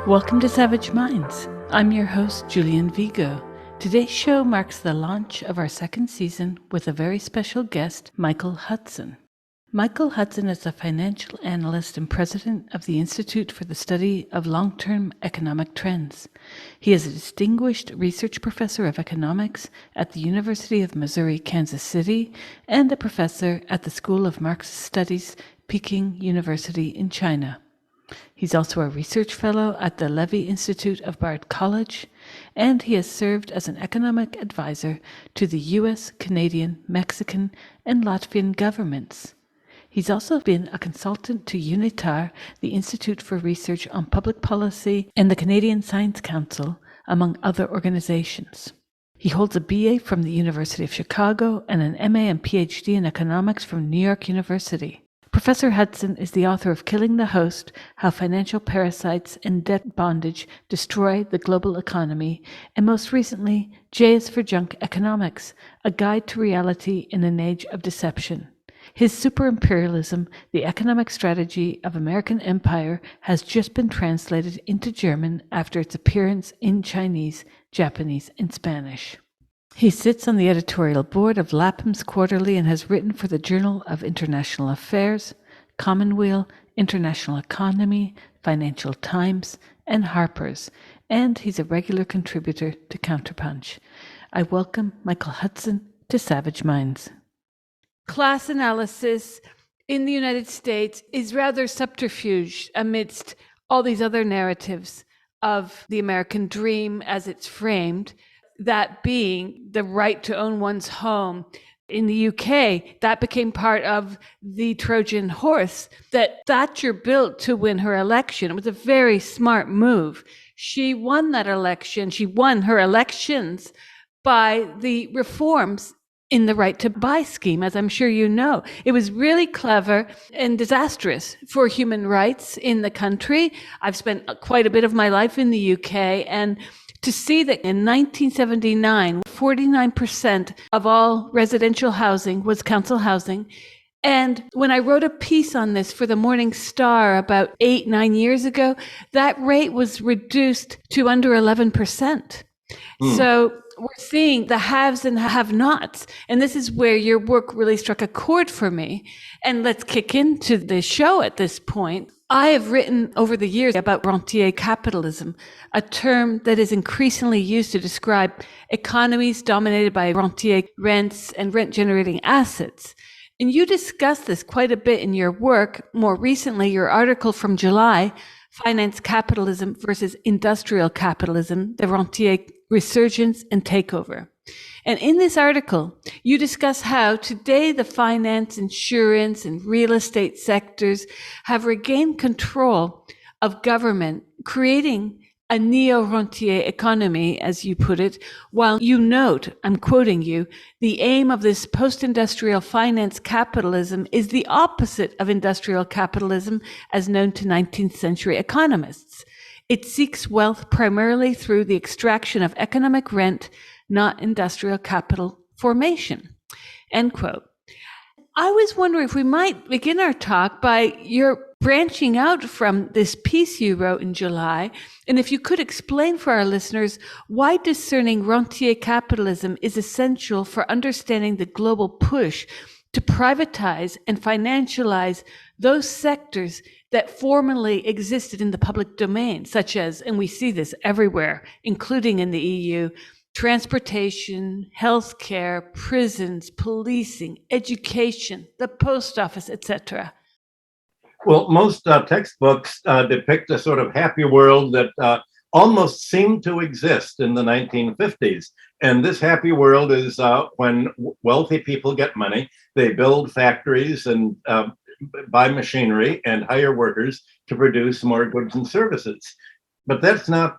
Welcome to Savage Minds. I'm your host, Julian Vigo. Today's show marks the launch of our second season with a very special guest, Michael Hudson. Michael Hudson is a financial analyst and president of the Institute for the Study of Long-Term Economic Trends. He is a distinguished research professor of economics at the University of Missouri, Kansas City, and a professor at the School of Marxist Studies, Peking University in China. He's also a research fellow at the Levy Institute of Bard College, and he has served as an economic advisor to the U.S., Canadian, Mexican, and Latvian governments. He's also been a consultant to UNITAR, the Institute for Research on Public Policy, and the Canadian Science Council, among other organizations. He holds a BA from the University of Chicago and an MA and PhD in economics from New York University. Professor Hudson is the author of Killing the Host, How Financial Parasites and Debt Bondage Destroy the Global Economy, and most recently, J is for Junk Economics, A Guide to Reality in an Age of Deception. His Superimperialism, the Economic Strategy of American Empire, has just been translated into German after its appearance in Chinese, Japanese, and Spanish. He sits on the editorial board of Lapham's Quarterly and has written for the Journal of International Affairs, Commonweal, International Economy, Financial Times, and Harper's, and he's a regular contributor to Counterpunch. I welcome Michael Hudson to Savage Minds. Class analysis in the United States is rather subterfuge amidst all these other narratives of the American dream as it's framed. That being the right to own one's home. In the UK, that became part of the Trojan horse that Thatcher built to win her election. It was a very smart move. She won that election. She won her elections by the reforms in the right to buy scheme, as I'm sure you know. It was really clever and disastrous for human rights in the country. I've spent quite a bit of my life in the UK, and to see that in 1979, 49% of all residential housing was council housing. And when I wrote a piece on this for the Morning Star about 8-9 years ago, that rate was reduced to under 11%. So we're seeing the haves and have-nots. And this is where your work really struck a chord for me. And let's kick into the show at this point. I have written over the years about rentier capitalism, a term that is increasingly used to describe economies dominated by rentier rents and rent-generating assets. And you discuss this quite a bit in your work. More recently, your article from July, Finance Capitalism versus Industrial Capitalism, the Rentier Resurgence and Takeover. And in this article, you discuss how today the finance, insurance, and real estate sectors have regained control of government, creating a neo-rentier economy, as you put it, while you note, I'm quoting you, the aim of this post-industrial finance capitalism is the opposite of industrial capitalism as known to 19th century economists. It seeks wealth primarily through the extraction of economic rent, not industrial capital formation, end quote. I was wondering if we might begin our talk by your branching out from this piece you wrote in July, and if you could explain for our listeners why discerning rentier capitalism is essential for understanding the global push to privatize and financialize those sectors that formerly existed in the public domain, such as, and we see this everywhere, including in the EU, transportation, healthcare, prisons, policing, education, the post office, etc. Well, most textbooks depict a sort of happy world that almost seemed to exist in the 1950s. And this happy world is when wealthy people get money, they build factories and buy machinery and hire workers to produce more goods and services. But that's not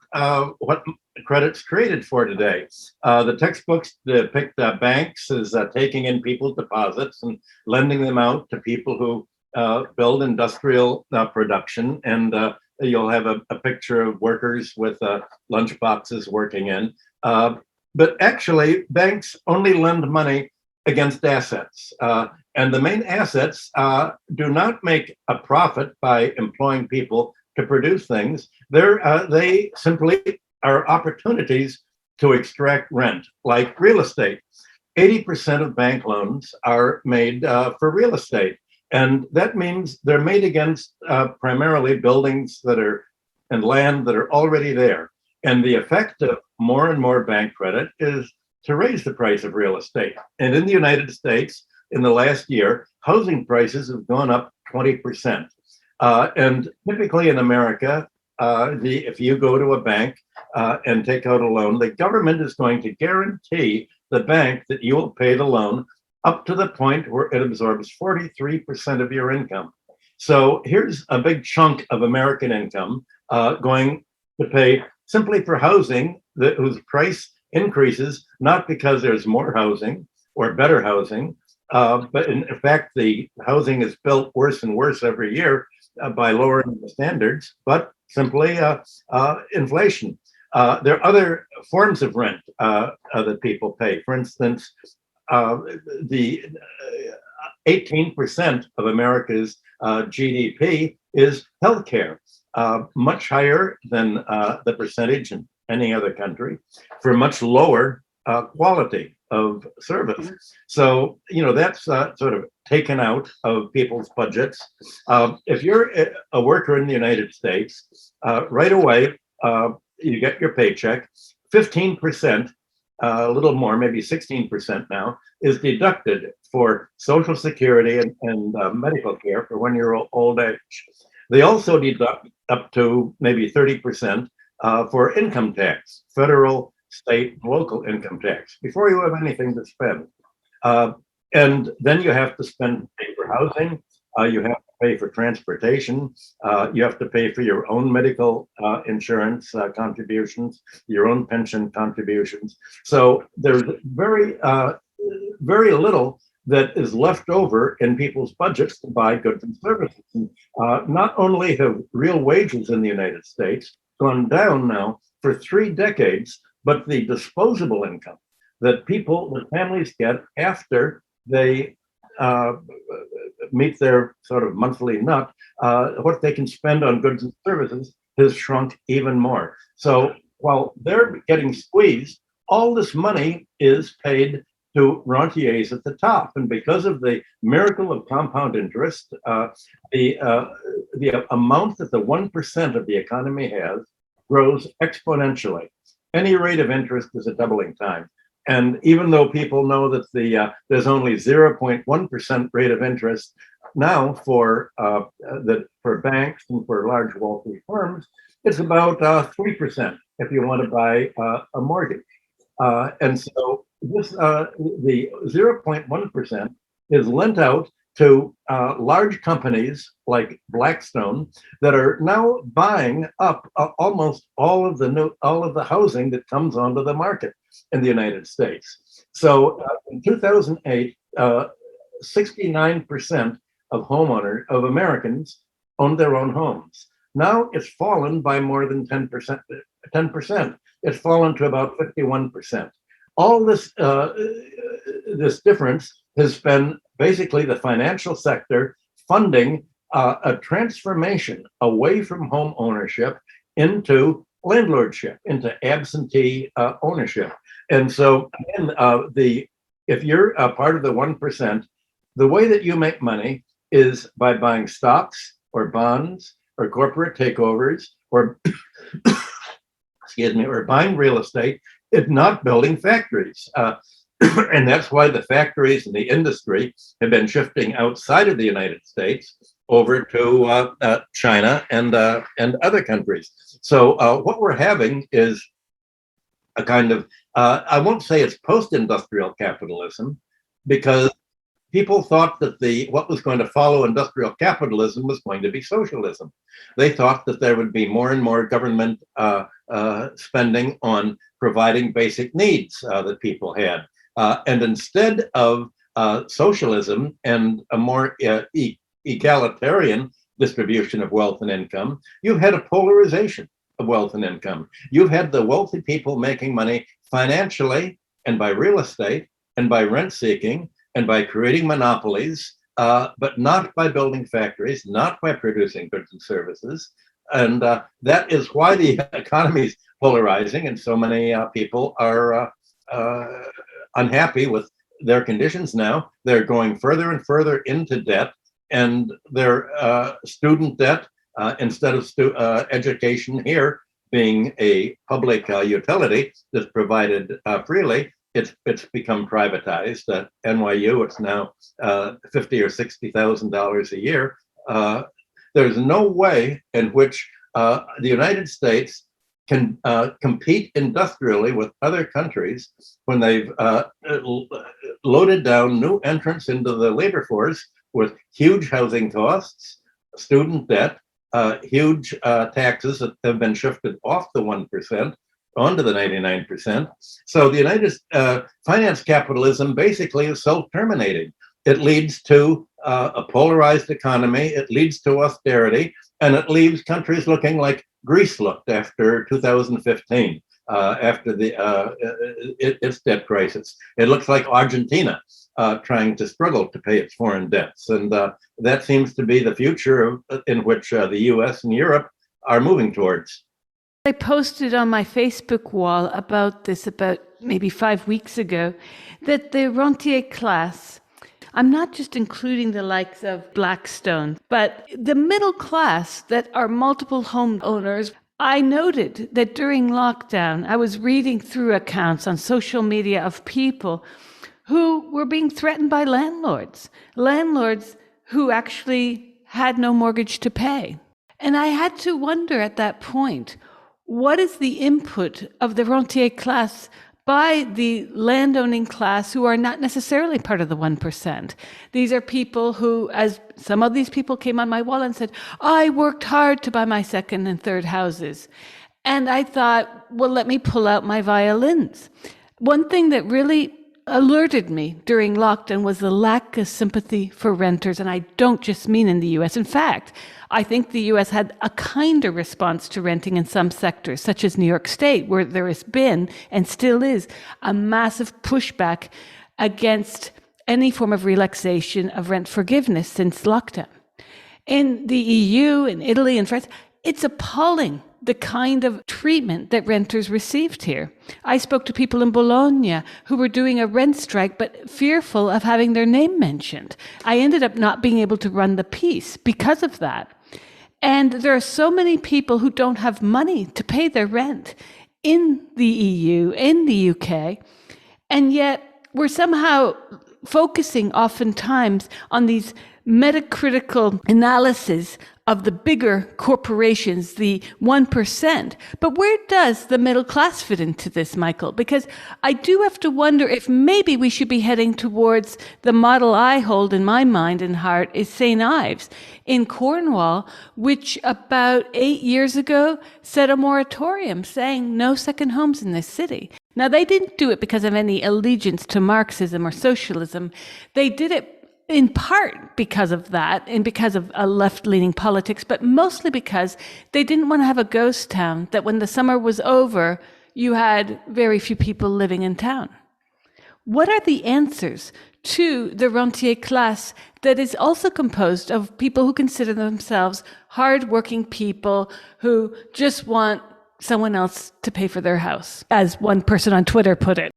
what credit's created for today. The textbooks depict banks as taking in people's deposits and lending them out to people who build industrial production. And you'll have a picture of workers with lunch boxes working in. But actually, banks only lend money against assets. And the main assets do not make a profit by employing people to produce things. They simply are opportunities to extract rent, like real estate. 80% of bank loans are made for real estate. And that means they're made against primarily buildings that are and land that are already there. And the effect of more and more bank credit is to raise the price of real estate. And in the United States, in the last year, housing prices have gone up 20%. And typically in America, if you go to a bank and take out a loan, the government is going to guarantee the bank that you will pay the loan up to the point where it absorbs 43% of your income. So here's a big chunk of American income going to pay simply for housing whose price increases, not because there's more housing or better housing, but in fact, the housing is built worse and worse every year by lowering the standards, but simply inflation. There are other forms of rent that people pay. For instance, the 18% of America's GDP is healthcare, much higher than the percentage in any other country, for much lower quality of service. So, that's sort of taken out of people's budgets. If you're a worker in the United States, right away, you get your paycheck, 15%, a little more, maybe 16% now, is deducted for Social Security and medical care for when you're old age. They also deduct up to maybe 30% for income tax, federal, state, local income tax, before you have anything to spend. And then you have to pay for housing, you have to pay for transportation, you have to pay for your own medical insurance contributions, your own pension contributions. So there's very little that is left over in people's budgets to buy goods and services. And, not only have real wages in the United States gone down now for 3 decades, but the disposable income that families get after they meet their sort of monthly nut, what they can spend on goods and services has shrunk even more. So while they're getting squeezed, all this money is paid to rentiers at the top. And because of the miracle of compound interest, the amount that the 1% of the economy has grows exponentially. Any rate of interest is a doubling time. And even though people know that there's only 0.1% rate of interest now for banks and for large wealthy firms, it's about 3% if you want to buy a mortgage. And so the 0.1% is lent out to large companies like Blackstone that are now buying up almost all of the housing that comes onto the market in the United States. So in 2008, 69% of Americans owned their own homes. Now it's fallen by more than 10%. 10%. It's fallen to about 51%. All this difference has been basically the financial sector funding a transformation away from home ownership into landlordship, into absentee ownership. And so, again, if you're a part of the 1%, the way that you make money is by buying stocks or bonds or corporate takeovers or or buying real estate. It's not building factories. And that's why the factories and the industry have been shifting outside of the United States over to China and other countries. So what we're having is a kind of, I won't say it's post-industrial capitalism, because people thought that what was going to follow industrial capitalism was going to be socialism. They thought that there would be more and more government spending on providing basic needs that people had. And instead of socialism and a more egalitarian distribution of wealth and income, you've had a polarization of wealth and income. You've had the wealthy people making money financially and by real estate and by rent seeking and by creating monopolies, but not by building factories, not by producing goods and services. And that is why the economy is polarizing, and so many people are unhappy with their conditions now. They're going further and further into debt, and their student debt, instead of education here being a public utility that's provided freely, it's become privatized. At NYU, it's now $50,000 or $60,000 a year. There's no way in which the United States can compete industrially with other countries when they've loaded down new entrants into the labor force with huge housing costs, student debt, huge taxes that have been shifted off the 1% onto the 99%. So the United finance capitalism basically is self-terminating. It leads to a polarized economy, it leads to austerity, and it leaves countries looking like Greece looked after 2015, after its debt crisis. It looks like Argentina trying to struggle to pay its foreign debts. And that seems to be the future in which the US and Europe are moving towards. I posted on my Facebook wall about this about maybe 5 weeks ago, that the rentier class, I'm not just including the likes of Blackstone, but the middle class that are multiple home owners. I noted that during lockdown, I was reading through accounts on social media of people who were being threatened by landlords who actually had no mortgage to pay. And I had to wonder at that point, what is the input of the rentier class by the landowning class who are not necessarily part of the 1%? These are people who, as some of these people came on my wall and said, I worked hard to buy my second and third houses. And I thought, well, let me pull out my violins. One thing that really alerted me during lockdown was the lack of sympathy for renters. And I don't just mean in the US. In fact, I think the US had a kinder response to renting in some sectors, such as New York State, where there has been and still is a massive pushback against any form of relaxation of rent forgiveness since lockdown. In the EU, in Italy, and France, it's appalling the kind of treatment that renters received here. I spoke to people in Bologna who were doing a rent strike, but fearful of having their name mentioned. I ended up not being able to run the piece because of that. And there are so many people who don't have money to pay their rent in the EU, in the UK, and yet we're somehow focusing oftentimes on these metacritical analysis of the bigger corporations, the 1%. But where does the middle class fit into this, Michael? Because I do have to wonder if maybe we should be heading towards the model I hold in my mind and heart is St. Ives in Cornwall, which about 8 years ago set a moratorium saying no second homes in this city. Now, they didn't do it because of any allegiance to Marxism or socialism. They did it in part because of that and because of a left-leaning politics, but mostly because they didn't want to have a ghost town that when the summer was over, you had very few people living in town. What are the answers to the rentier class that is also composed of people who consider themselves hardworking people who just want someone else to pay for their house, as one person on Twitter put it?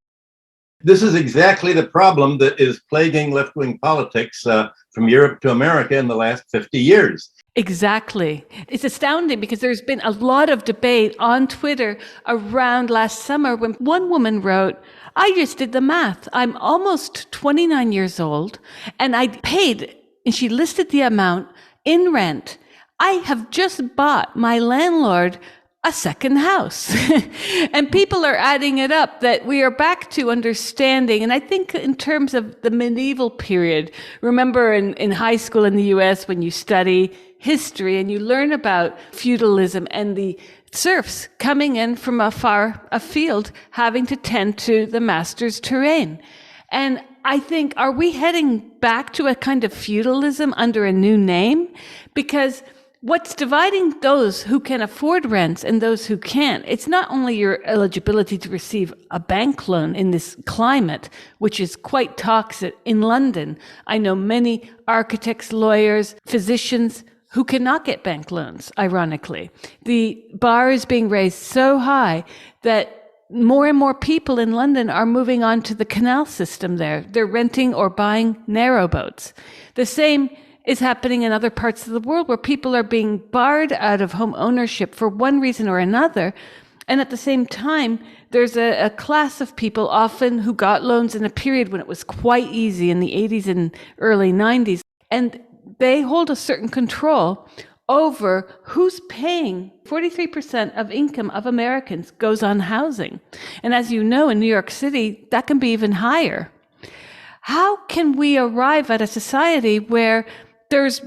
This is exactly the problem that is plaguing left-wing politics from Europe to America in the last 50 years. Exactly. It's astounding because there's been a lot of debate on Twitter around last summer when one woman wrote, I just did the math. I'm almost 29 years old and I paid, and she listed the amount in rent. I have just bought my landlord a second house. And people are adding it up that we are back to understanding. And I think in terms of the medieval period, remember in high school in the US when you study history and you learn about feudalism and the serfs coming in from afar afield, having to tend to the master's terrain. And I think, are we heading back to a kind of feudalism under a new name? Because what's dividing those who can afford rents and those who can't, it's not only your eligibility to receive a bank loan in this climate, which is quite toxic in London. I know many architects, lawyers, physicians who cannot get bank loans, ironically. The bar is being raised so high that more and more people in London are moving on to the canal system there. They're renting or buying narrowboats. The same is happening in other parts of the world where people are being barred out of home ownership for one reason or another. And at the same time, there's a class of people often who got loans in a period when it was quite easy in the 80s and early 90s. And they hold a certain control over who's paying. 43% of income of Americans goes on housing. And as you know, in New York City, that can be even higher. How can we arrive at a society where there's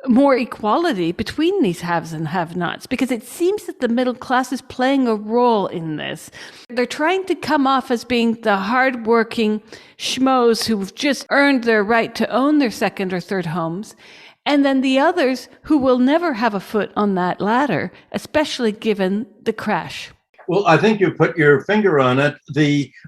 more equality between these haves and have-nots? Because it seems that the middle class is playing a role in this. They're trying to come off as being the hardworking schmoes who've just earned their right to own their second or third homes. And then the others who will never have a foot on that ladder, especially given the crash. Well, I think you put your finger on it.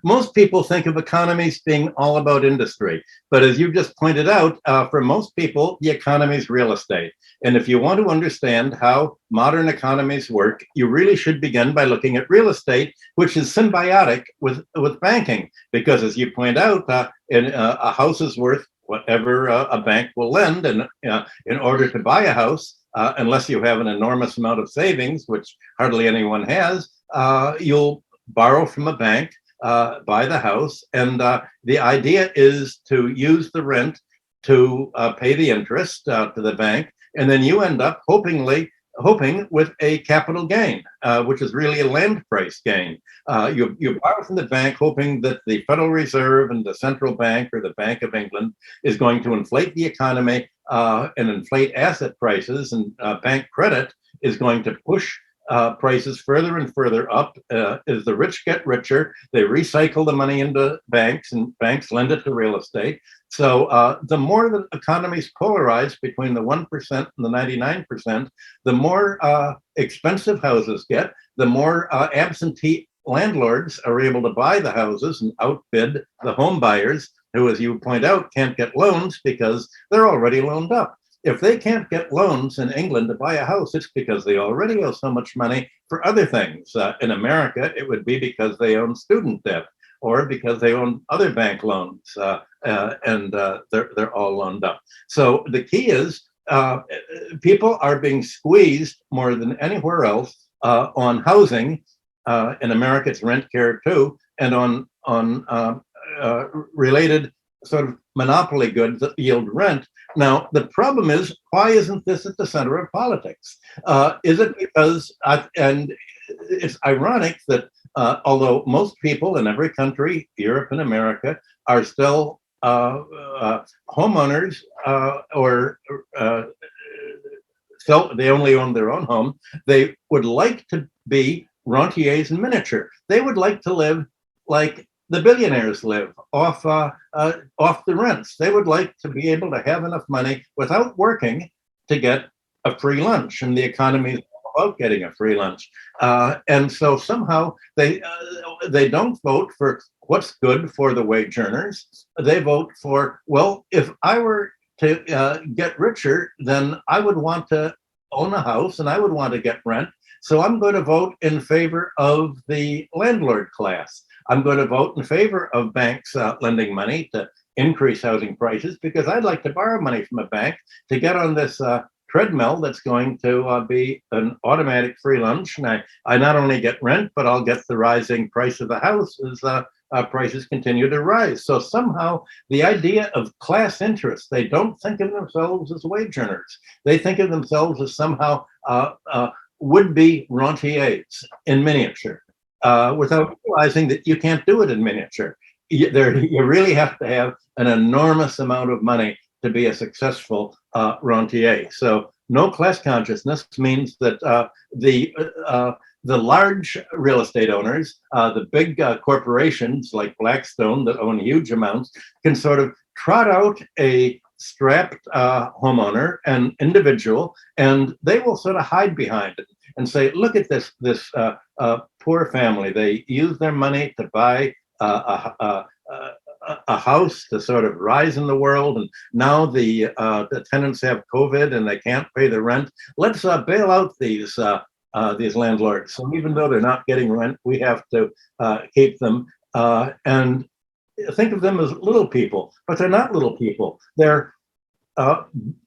Most people think of economies being all about industry. But as you just pointed out, for most people, the economy is real estate. And if you want to understand how modern economies work, you really should begin by looking at real estate, which is symbiotic with banking. Because as you point out, a house is worth whatever a bank will lend. And in order to buy a house, unless you have an enormous amount of savings, which hardly anyone has, you'll borrow from a bank, buy the house. And the idea is to use the rent to pay the interest to the bank. And then you end up hoping with a capital gain, which is really a land price gain. You borrow from the bank hoping that the Federal Reserve and the central bank or the Bank of England is going to inflate the economy and inflate asset prices, and bank credit is going to push prices further and further up. As the rich get richer, they recycle the money into banks, and banks lend it to real estate. So the more the economy is polarized between the 1% and the 99%, the more expensive houses get, the more absentee landlords are able to buy the houses and outbid the home buyers, who, as you point out, can't get loans because they're already loaned up. If they can't get loans in England to buy a house, it's because they already owe so much money for other things. In America, it would be because they own student debt or because they own other bank loans, and they're all loaned up. So the key is people are being squeezed more than anywhere else on housing. In America, it's rent care too, and on related sort of monopoly goods that yield rent. Now, the problem is, why isn't this at the center of politics? Is it because, and it's ironic that although most people in every country, Europe and America, are still homeowners or still they only own their own home, they would like to be rentiers in miniature. They would like to live like the billionaires live, off the rents. They would like to be able to have enough money without working to get a free lunch, and the economy is all about getting a free lunch. And so somehow they don't vote for what's good for the wage earners. They vote for, well, if I were to get richer, then I would want to own a house and I would want to get rent. So I'm going to vote in favor of the landlord class. I'm going to vote in favor of banks lending money to increase housing prices, because I'd like to borrow money from a bank to get on this treadmill that's going to be an automatic free lunch. And I not only get rent, but I'll get the rising price of the house as prices continue to rise. So somehow the idea of class interest, they don't think of themselves as wage earners. They think of themselves as somehow would-be rentiers in miniature. Without realizing that you can't do it in miniature. You really have to have an enormous amount of money to be a successful rentier. So no class consciousness means that the large real estate owners, the big corporations like Blackstone that own huge amounts, can sort of trot out a strapped homeowner, an individual, and they will sort of hide behind it and say, look at this poor family. They use their money to buy a a house to sort of rise in the world, and now the tenants have COVID and they can't pay the rent. Let's bail out these landlords. So even though they're not getting rent, we have to keep them and think of them as little people, but they're not little people. They're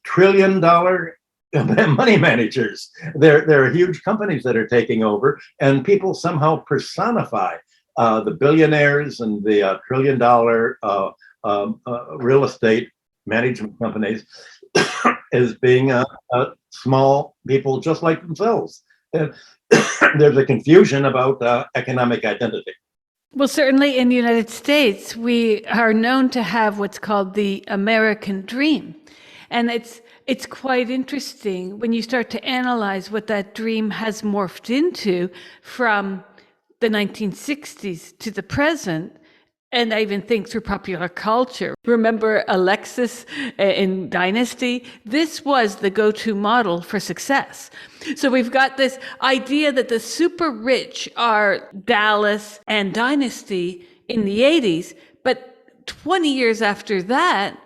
trillion-dollar money managers. There are huge companies that are taking over, and people somehow personify the billionaires and the trillion-dollar real estate management companies as being small people just like themselves. And there's a confusion about economic identity. Well, certainly in the United States, we are known to have what's called the American dream. And it's quite interesting when you start to analyze what that dream has morphed into from the 1960s to the present. And I even think through popular culture. Remember Alexis in Dynasty? This was the go-to model for success. So we've got this idea that the super rich are Dallas and Dynasty in the 80s, but 20 years after that,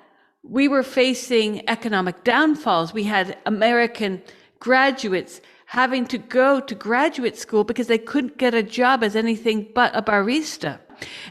we were facing economic downfalls. We had American graduates having to go to graduate school because they couldn't get a job as anything but a barista.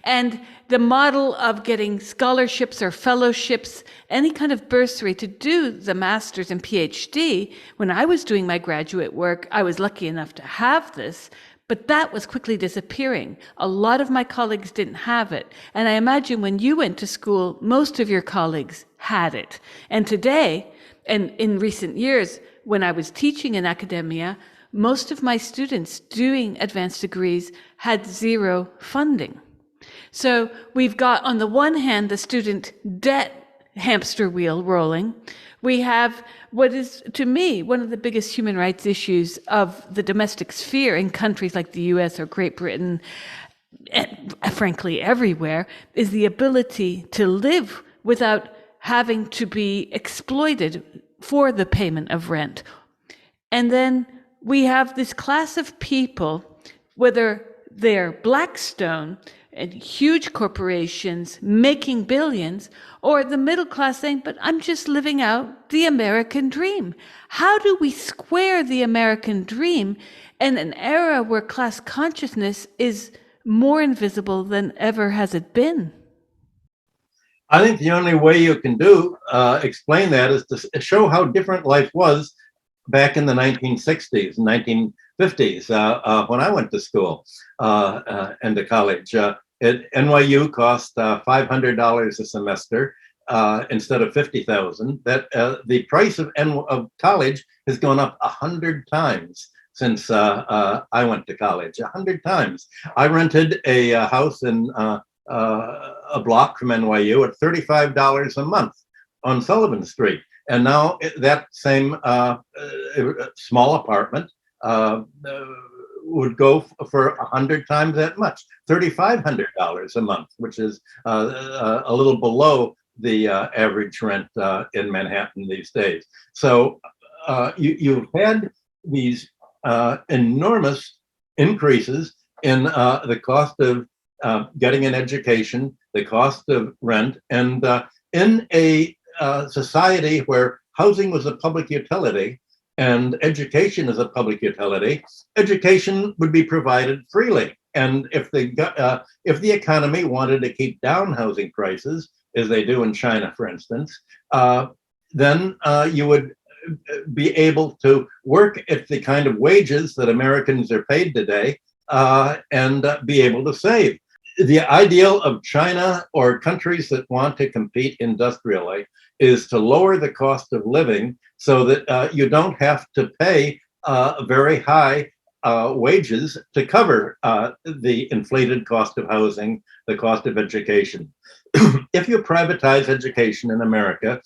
And the model of getting scholarships or fellowships, any kind of bursary to do the master's and PhD, when I was doing my graduate work, I was lucky enough to have this, but that was quickly disappearing. A lot of my colleagues didn't have it. And I imagine when you went to school, most of your colleagues had it. And today, and in recent years, when I was teaching in academia, most of my students doing advanced degrees had zero funding. So we've got, on the one hand, the student debt hamster wheel rolling. We have what is, to me, one of the biggest human rights issues of the domestic sphere in countries like the US or Great Britain, and frankly everywhere, is the ability to live without having to be exploited for the payment of rent. And then we have this class of people, whether they're Blackstone and huge corporations making billions, or the middle class saying, but I'm just living out the American dream. How do we square the American dream in an era where class consciousness is more invisible than ever has it been? I think the only way you can explain that is to show how different life was back in the 1960s and 1950s when I went to school and to college. At NYU cost $500 a semester instead of $50,000. That the price of college has gone up 100 times since I went to college. 100 times. I rented a house in a block from NYU at $35 a month on Sullivan Street. And now that same small apartment would go for 100 times that much, $3,500 a month, which is a little below the average rent in Manhattan these days. So you've had these enormous increases in the cost of getting an education, the cost of rent, and in a society where housing was a public utility and education is a public utility, education would be provided freely. And if the economy wanted to keep down housing prices, as they do in China, for instance, then you would be able to work at the kind of wages that Americans are paid today and be able to save. The ideal of China or countries that want to compete industrially is to lower the cost of living so that you don't have to pay very high wages to cover the inflated cost of housing, the cost of education. If you privatize education in America,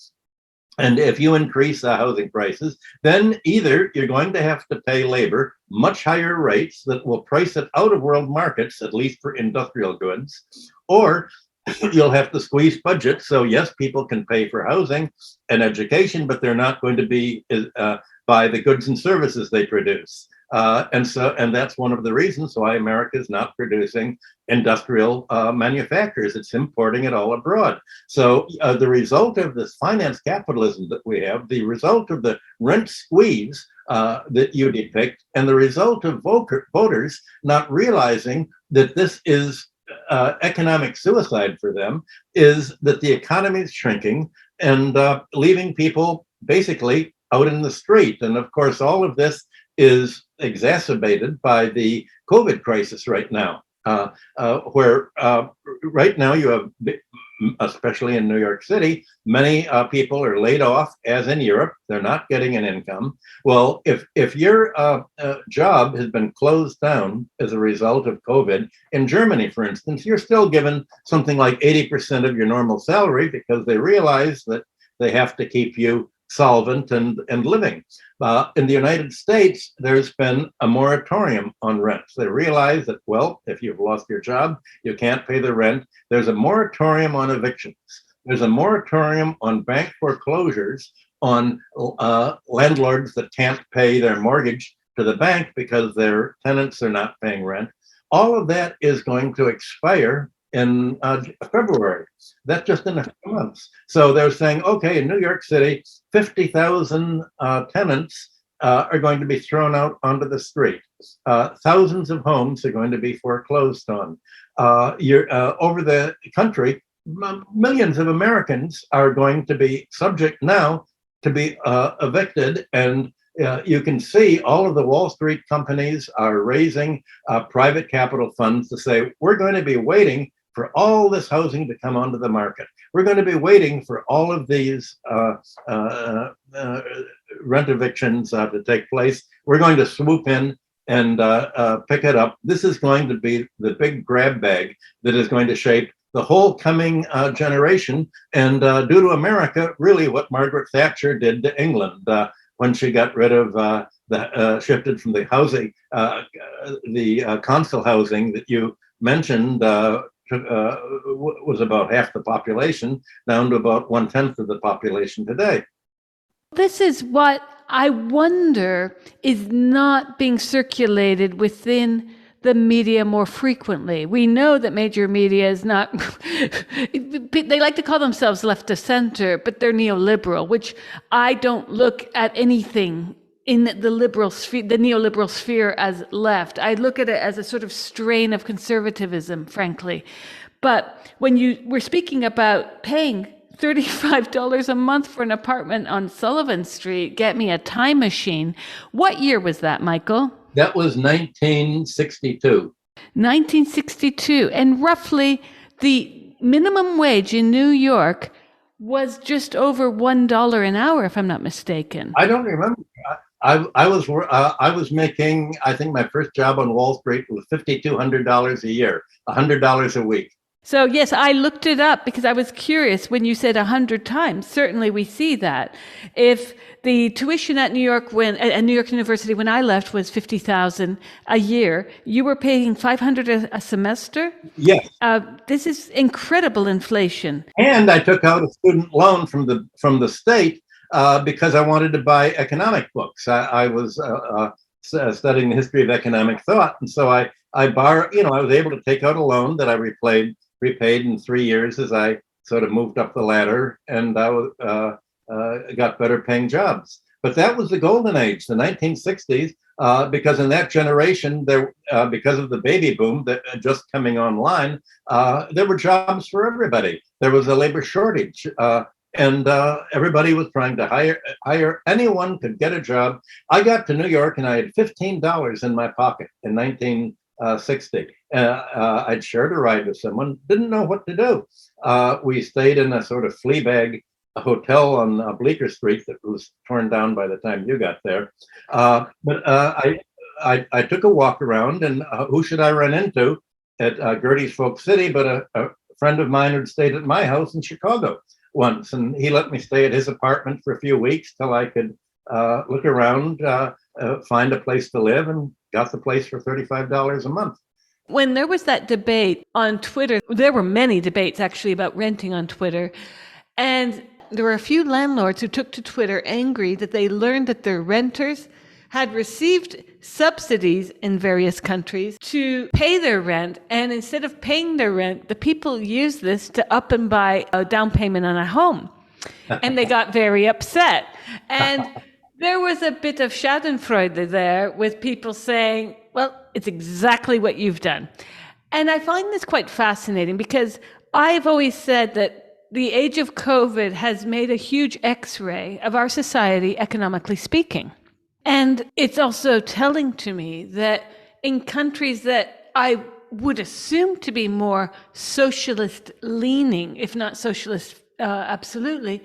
and if you increase housing prices, then either you're going to have to pay labor much higher rates that will price it out of world markets, at least for industrial goods, or you'll have to squeeze budgets. So yes, people can pay for housing and education, but they're not going to be buy the goods and services they produce. And that's one of the reasons why America is not producing industrial manufacturers. It's importing it all abroad. So the result of this finance capitalism that we have, the result of the rent squeeze that you depict, and the result of voters not realizing that this is economic suicide for them, is that the economy is shrinking and leaving people basically out in the street. And of course, all of this is exacerbated by the COVID crisis right now, where right now you have, especially in New York City, many people are laid off, as in Europe. They're not getting an income. Well, if your job has been closed down as a result of COVID, in Germany, for instance, you're still given something like 80% of your normal salary because they realize that they have to keep you solvent and living. In the United States, there's been a moratorium on rents. They realize that, well, if you've lost your job, you can't pay the rent. There's a moratorium on evictions. There's a moratorium on bank foreclosures, on landlords that can't pay their mortgage to the bank because their tenants are not paying rent. All of that is going to expire in February. That's just in a few months. So they're saying, okay, in New York City, 50,000 tenants are going to be thrown out onto the street. Thousands of homes are going to be foreclosed on. Over the country, millions of Americans are going to be subject now to be evicted. And you can see all of the Wall Street companies are raising private capital funds to say, we're going to be waiting for all this housing to come onto the market. We're going to be waiting for all of these rent evictions to take place. We're going to swoop in and pick it up. This is going to be the big grab bag that is going to shape the whole coming generation, and do to America really what Margaret Thatcher did to England when she got rid of shifted from the housing, the council housing that you mentioned, was about half the population, down to about 1/10 of the population today. This is what I wonder is not being circulated within the media more frequently. We know that major media is not, they like to call themselves left to center, but they're neoliberal, which I don't look at anything in the liberal sphere, the neoliberal sphere, as left. I look at it as a sort of strain of conservatism, frankly. But when you were speaking about paying $35 a month for an apartment on Sullivan Street, get me a time machine. What year was that, Michael? That was 1962. 1962. And roughly the minimum wage in New York was just over $1 an hour, if I'm not mistaken. I don't remember. I was making, I think my first job on Wall Street was $5,200 a year, $100 a week. So yes, I looked it up because I was curious when you said 100 times. Certainly we see that. If the tuition at New York University when I left was $50,000 a year, you were paying $500 a semester? Yes. This is incredible inflation. And I took out a student loan from the state because I wanted to buy economic books. I was studying the history of economic thought, and so I borrowed. I was able to take out a loan that I repaid in 3 years as I sort of moved up the ladder, and I got better paying jobs. But that was the golden age, the 1960s, because in that generation, because of the baby boom that just coming online, there were jobs for everybody. There was a labor shortage. And everybody was trying to hire anyone could get a job. I got to New York and I had $15 in my pocket in 1960. I'd shared a ride with someone, didn't know what to do. We stayed in a sort of flea bag hotel on Bleecker Street that was torn down by the time you got there. But I took a walk around, and who should I run into at Gertie's Folk City but a friend of mine who'd stayed at my house in Chicago once, and he let me stay at his apartment for a few weeks till I could look around, find a place to live, and got the place for $35 a month. When there was that debate on Twitter, there were many debates actually about renting on Twitter, and there were a few landlords who took to Twitter angry that they learned that their renters had received subsidies in various countries to pay their rent. And instead of paying their rent, the people use this to up and buy a down payment on a home. And they got very upset. And there was a bit of schadenfreude there with people saying, well, it's exactly what you've done. And I find this quite fascinating because I've always said that the age of COVID has made a huge X-ray of our society, economically speaking. And it's also telling to me that in countries that I would assume to be more socialist leaning, if not socialist absolutely,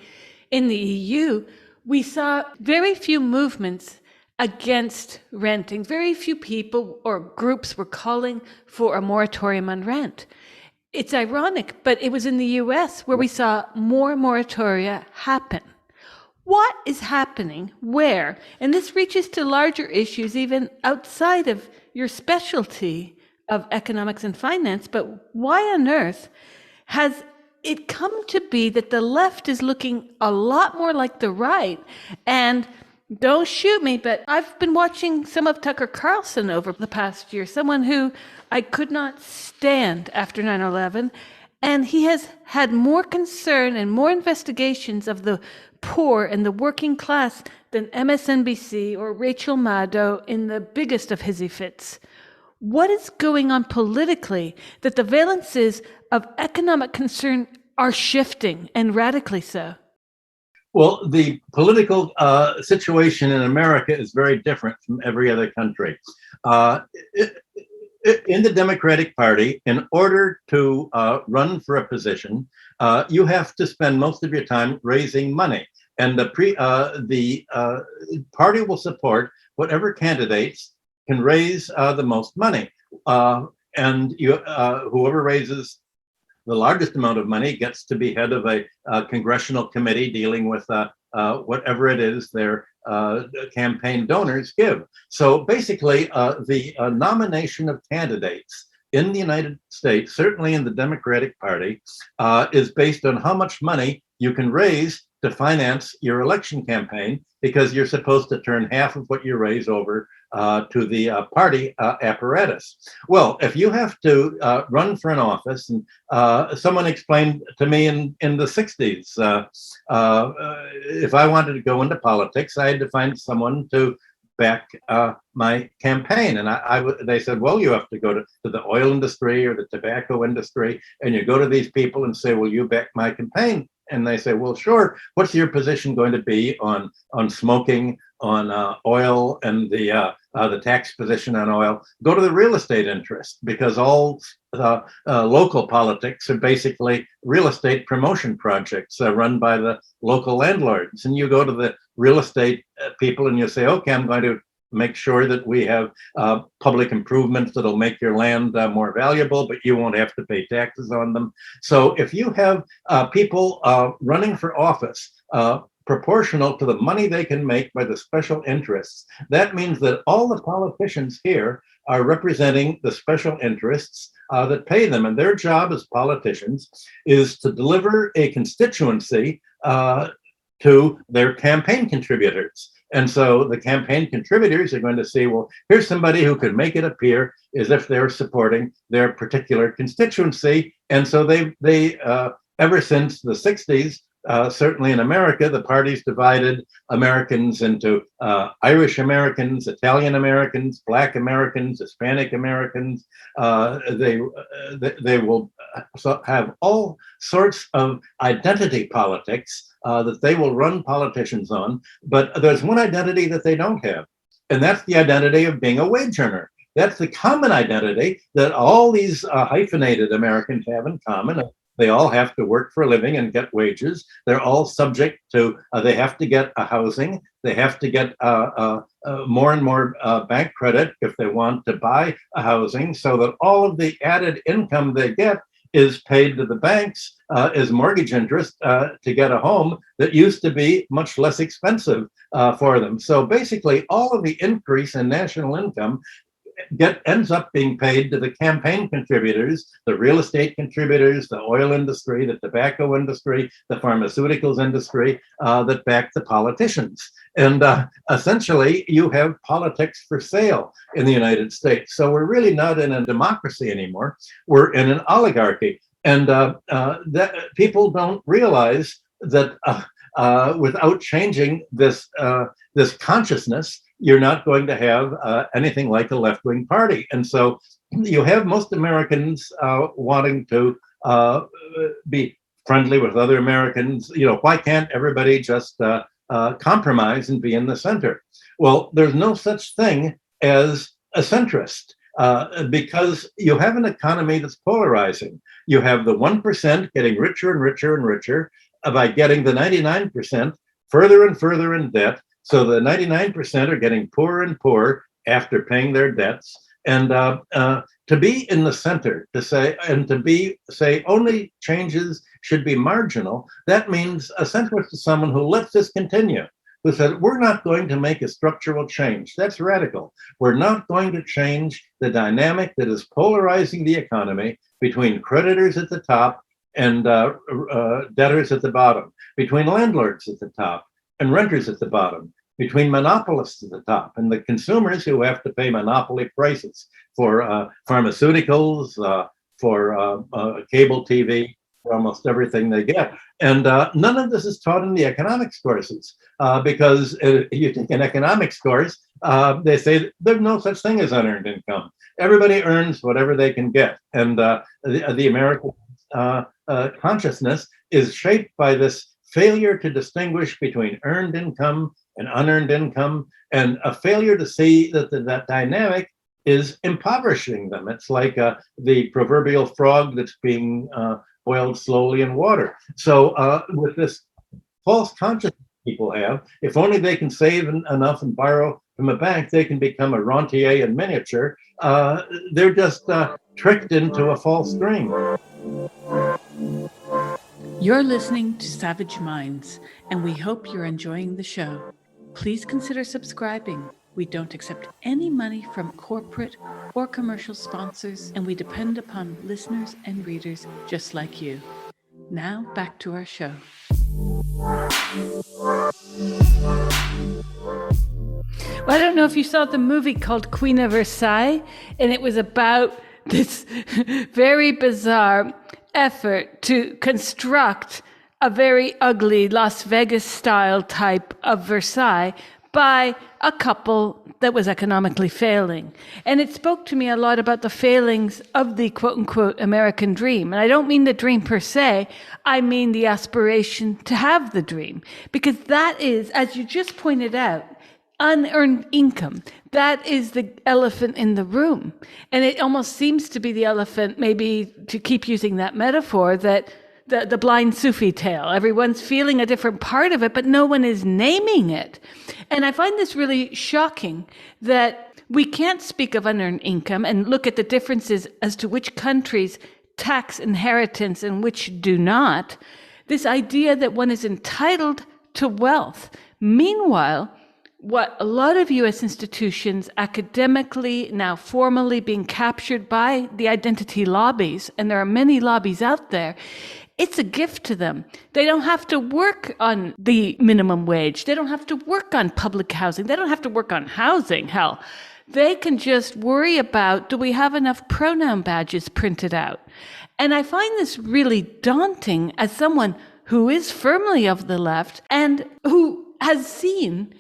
in the EU, we saw very few movements against renting. Very few people or groups were calling for a moratorium on rent. It's ironic, but it was in the US where we saw more moratoria happen. What is happening where? And this reaches to larger issues even outside of your specialty of economics and finance, but why on earth has it come to be that the left is looking a lot more like the right? And don't shoot me, but I've been watching some of Tucker Carlson over the past year, someone who I could not stand after 9/11. And he has had more concern and more investigations of the poor and the working class than MSNBC or Rachel Maddow in the biggest of hissy fits. What is going on politically that the valences of economic concern are shifting, and radically so? Well, the political situation in America is very different from every other country. In the Democratic Party, in order to run for a position, you have to spend most of your time raising money, and the party will support whatever candidates can raise the most money, and whoever raises the largest amount of money gets to be head of a congressional committee dealing with whatever it is their campaign donors give. So basically, the nomination of candidates in the United States, certainly in the Democratic Party, is based on how much money you can raise to finance your election campaign, because you're supposed to turn half of what you raise over to the party apparatus. Well, if you have to run for an office, and someone explained to me in the 60s, if I wanted to go into politics, I had to find someone to back my campaign. And they said, well, you have to go to the oil industry or the tobacco industry, and you go to these people and say, will you back my campaign? And they say, well, sure. What's your position going to be on smoking, on oil, and the tax position on oil? Go to the real estate interest, because all local politics are basically real estate promotion projects run by the local landlords. And you go to the real estate people and you say, okay, I'm going to make sure that we have public improvements that'll make your land more valuable, but you won't have to pay taxes on them. So if you have people running for office proportional to the money they can make by the special interests, that means that all the politicians here are representing the special interests that pay them. And their job as politicians is to deliver a constituency to their campaign contributors. And so the campaign contributors are going to say, well, here's somebody who could make it appear as if they're supporting their particular constituency. And so they ever since the 60s, certainly in America, the party's divided Americans into Irish Americans, Italian Americans, Black Americans, Hispanic Americans. They will have all sorts of identity politics that they will run politicians on. But there's one identity that they don't have, and that's the identity of being a wage earner. That's the common identity that all these hyphenated Americans have in common. They all have to work for a living and get wages. They're all subject to, they have to get a housing. They have to get more and more bank credit if they want to buy a housing, so that all of the added income they get is paid to the banks as mortgage interest to get a home that used to be much less expensive for them. So basically, all of the increase in national income ends up being paid to the campaign contributors, the real estate contributors, the oil industry, the tobacco industry, the pharmaceuticals industry that back the politicians. And essentially, you have politics for sale in the United States. So we're really not in a democracy anymore. We're in an oligarchy. And that people don't realize that without changing this consciousness, you're not going to have anything like a left-wing party. And so you have most Americans wanting to be friendly with other Americans. Why can't everybody just compromise and be in the center? Well, there's no such thing as a centrist because you have an economy that's polarizing. You have the 1% getting richer and richer and richer by getting the 99% further and further in debt. So the 99% are getting poorer and poorer after paying their debts. And to be in the center, to say only changes should be marginal, that means a centrist is someone who lets this continue, who said, we're not going to make a structural change. That's radical. We're not going to change the dynamic that is polarizing the economy between creditors at the top and debtors at the bottom, between landlords at the top and renters at the bottom, between monopolists at the top and the consumers who have to pay monopoly prices for pharmaceuticals, for cable TV, for almost everything they get. And none of this is taught in the economics courses because you take an economics course, they say there's no such thing as unearned income. Everybody earns whatever they can get. And the American consciousness is shaped by this failure to distinguish between earned income and unearned income, and a failure to see that that dynamic is impoverishing them. It's like the proverbial frog that's being boiled slowly in water. So with this false consciousness people have, if only they can save enough and borrow from a bank, they can become a rentier in miniature. They're just tricked into a false dream. You're listening to Savage Minds, and we hope you're enjoying the show. Please consider subscribing. We don't accept any money from corporate or commercial sponsors, and we depend upon listeners and readers just like you. Now, back to our show. Well, I don't know if you saw the movie called Queen of Versailles, and it was about this very bizarre effort to construct a very ugly Las Vegas style type of Versailles by a couple that was economically failing. And it spoke to me a lot about the failings of the quote unquote American dream. And I don't mean the dream per se, I mean the aspiration to have the dream. Because that is, as you just pointed out, unearned income. That is the elephant in the room. And it almost seems to be the elephant, maybe to keep using that metaphor, that the blind Sufi tale. Everyone's feeling a different part of it, but no one is naming it. And I find this really shocking that we can't speak of unearned income and look at the differences as to which countries tax inheritance and which do not. This idea that one is entitled to wealth. Meanwhile, what a lot of U.S. institutions academically, now formally being captured by the identity lobbies, and there are many lobbies out there, it's a gift to them. They don't have to work on the minimum wage. They don't have to work on public housing. They don't have to work on housing, hell. They can just worry about, do we have enough pronoun badges printed out? And I find this really daunting as someone who is firmly of the left and who has seen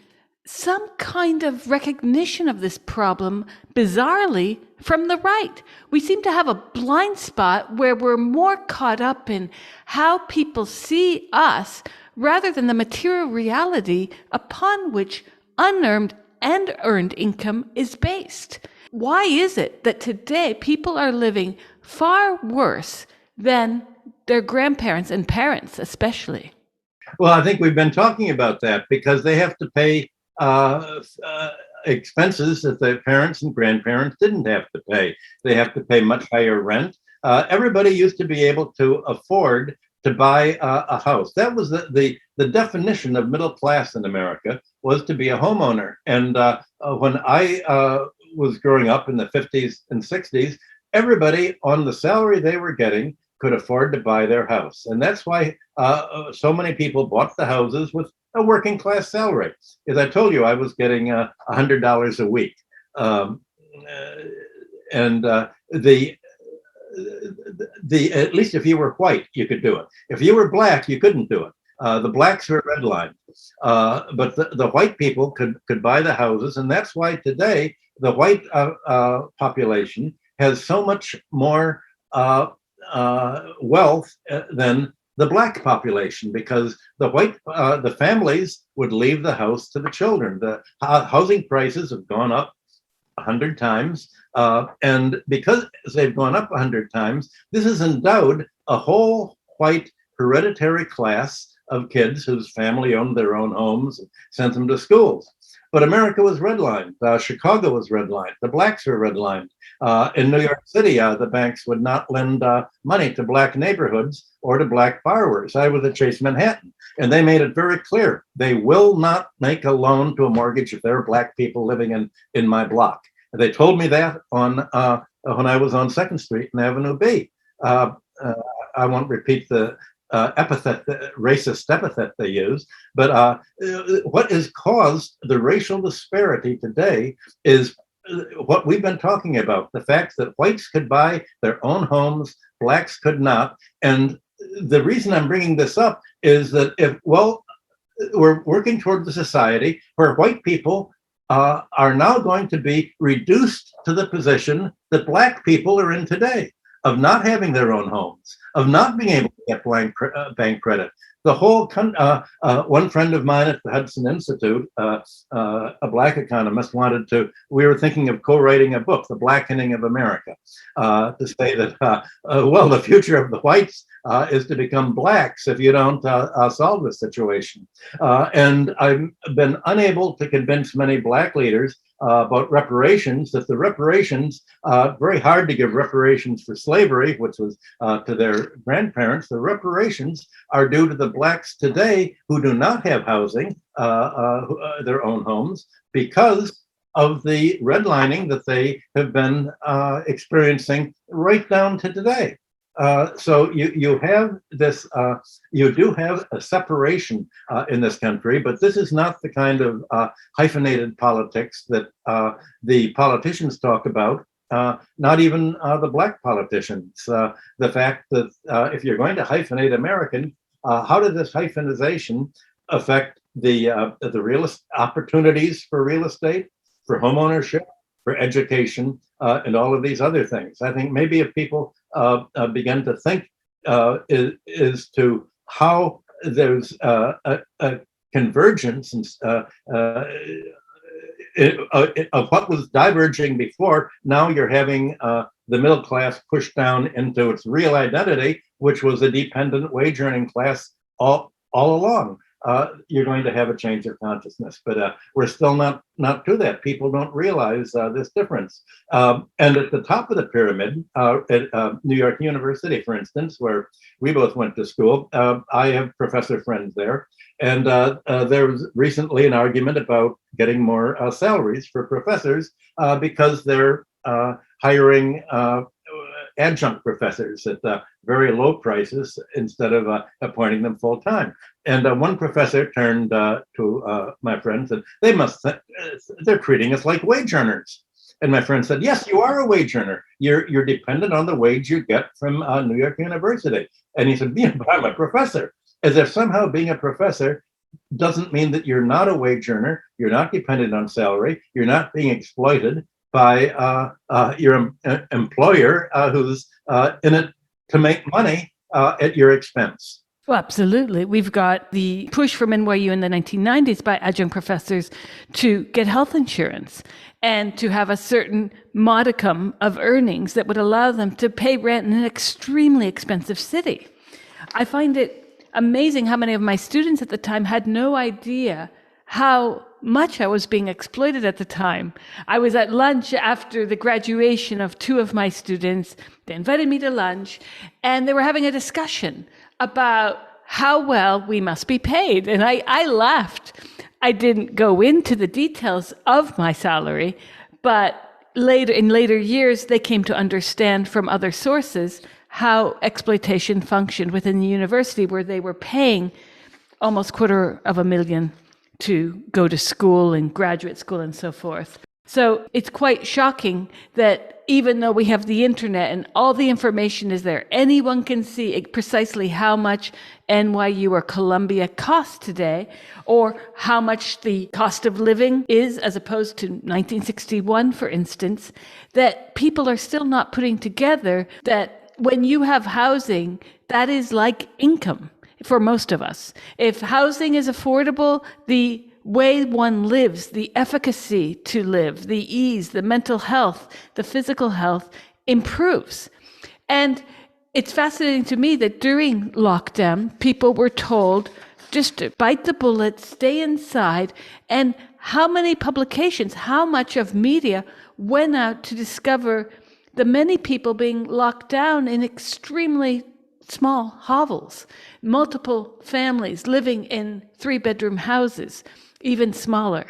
some kind of recognition of this problem, bizarrely, from the right. We seem to have a blind spot where we're more caught up in how people see us rather than the material reality upon which unearned and earned income is based. Why is it that today people are living far worse than their grandparents and parents, especially? Well, I think we've been talking about that because they have to pay expenses that their parents and grandparents didn't have to pay. They have to pay much higher rent. Everybody used to be able to afford to buy a house. That was the definition of middle class in America, was to be a homeowner. And when I was growing up in the 50s and 60s, everybody on the salary they were getting could afford to buy their house. And that's why so many people bought the houses with a working class salary. As I told you, I was getting $100 a week. And at least if you were white, you could do it. If you were black, you couldn't do it. The blacks were redlined, but the white people could buy the houses, and that's why today the white population has so much more wealth than the black population, because the families would leave the house to the children. The housing prices have gone up 100 times, and because they've gone up 100 times, this has endowed a whole white hereditary class of kids whose family owned their own homes and sent them to schools. But America was redlined. Chicago was redlined. The blacks were redlined. In New York City, the banks would not lend money to black neighborhoods or to black borrowers. I was at Chase Manhattan, and they made it very clear they will not make a loan to a mortgage if there are black people living in my block. And they told me that on when I was on 2nd Street and Avenue B. I won't repeat the racist epithet they use, but what has caused the racial disparity today is what we've been talking about, the fact that whites could buy their own homes, blacks could not. And the reason I'm bringing this up is that we're working towards a society where white people are now going to be reduced to the position that black people are in today, of not having their own homes, of not being able to get bank credit. The whole one friend of mine at the Hudson Institute, a black economist, we were thinking of co-writing a book, The Blackening of America, to say that, the future of the whites is to become blacks if you don't solve this situation. And I've been unable to convince many black leaders about reparations, that the reparations, very hard to give reparations for slavery, which was to their grandparents. The reparations are due to the blacks today who do not have housing, their own homes, because of the redlining that they have been experiencing right down to today. So you have this, you do have a separation in this country, but this is not the kind of hyphenated politics that the politicians talk about, not even the black politicians. The fact that if you're going to hyphenate American, how did this hyphenization affect the opportunities for real estate, for homeownership, for education, and all of these other things? I think maybe if people begin to think is to how there's a convergence of what was diverging before. Now you're having the middle class pushed down into its real identity, which was a dependent wage earning class all along. You're going to have a change of consciousness, but we're still not to that. People don't realize this difference. And at the top of the pyramid, at New York University, for instance, where we both went to school, I have professor friends there. And there was recently an argument about getting more salaries for professors because they're hiring adjunct professors at very low prices instead of appointing them full time. And one professor turned to my friend and said, they're treating us like wage earners. And my friend said, yes, you are a wage earner. You're dependent on the wage you get from New York University. And he said, yeah, but I'm a professor. As if somehow being a professor doesn't mean that you're not a wage earner, you're not dependent on salary, you're not being exploited by your employer who's in it to make money at your expense. Well, absolutely. We've got the push from NYU in the 1990s by adjunct professors to get health insurance and to have a certain modicum of earnings that would allow them to pay rent in an extremely expensive city. I find it amazing how many of my students at the time had no idea how much I was being exploited at the time. I was at lunch after the graduation of two of my students. They invited me to lunch, and they were having a discussion about how well we must be paid. And I laughed. I didn't go into the details of my salary, but in later years, they came to understand from other sources how exploitation functioned within the university, where they were paying almost $250,000 to go to school and graduate school and so forth. So it's quite shocking that even though we have the internet and all the information is there, anyone can see precisely how much NYU or Columbia costs today, or how much the cost of living is as opposed to 1961, for instance, that people are still not putting together that when you have housing, that is like income for most of us. If housing is affordable, the way one lives, the efficacy to live, the ease, the mental health, the physical health improves. And it's fascinating to me that during lockdown, people were told just to bite the bullet, stay inside, and how many publications, how much of media went out to discover the many people being locked down in extremely small hovels, multiple families living in 3-bedroom houses, even smaller.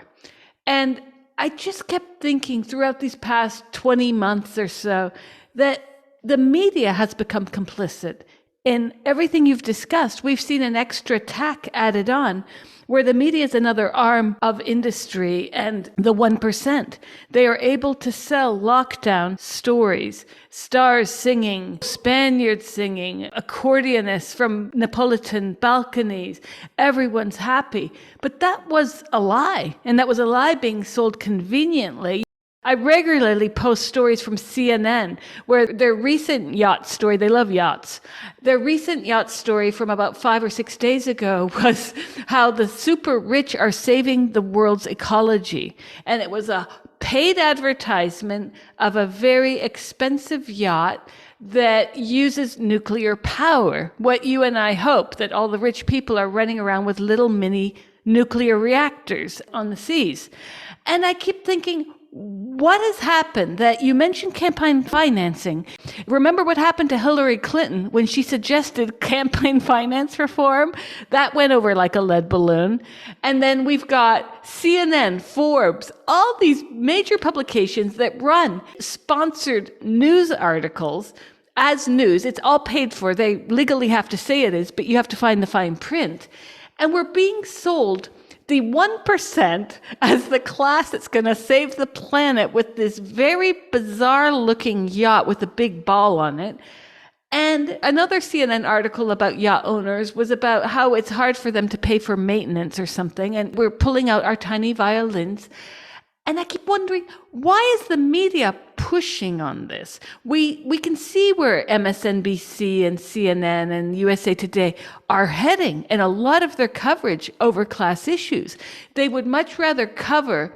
And I just kept thinking throughout these past 20 months or so that the media has become complicit in everything you've discussed. We've seen an extra tack added on, where the media is another arm of industry and the 1%. They are able to sell lockdown stories, stars singing, Spaniards singing, accordionists from Neapolitan balconies. Everyone's happy. But that was a lie, and that was a lie being sold conveniently. I regularly post stories from CNN where their recent yacht story, they love yachts, their recent yacht story from about 5 or 6 days ago was how the super rich are saving the world's ecology. And it was a paid advertisement of a very expensive yacht that uses nuclear power. What you and I hope, that all the rich people are running around with little mini nuclear reactors on the seas. And I keep thinking, what has happened? That you mentioned campaign financing. Remember what happened to Hillary Clinton when she suggested campaign finance reform? That went over like a lead balloon. And then we've got CNN, Forbes, all these major publications that run sponsored news articles as news. It's all paid for. They legally have to say it is, but you have to find the fine print. And we're being sold the 1% as the class that's going to save the planet with this very bizarre looking yacht with a big ball on it. And another CNN article about yacht owners was about how it's hard for them to pay for maintenance or something. And we're pulling out our tiny violins. And I keep wondering, why is the media pushing on this? We can see where MSNBC and CNN and USA Today are heading, and a lot of their coverage over class issues. They would much rather cover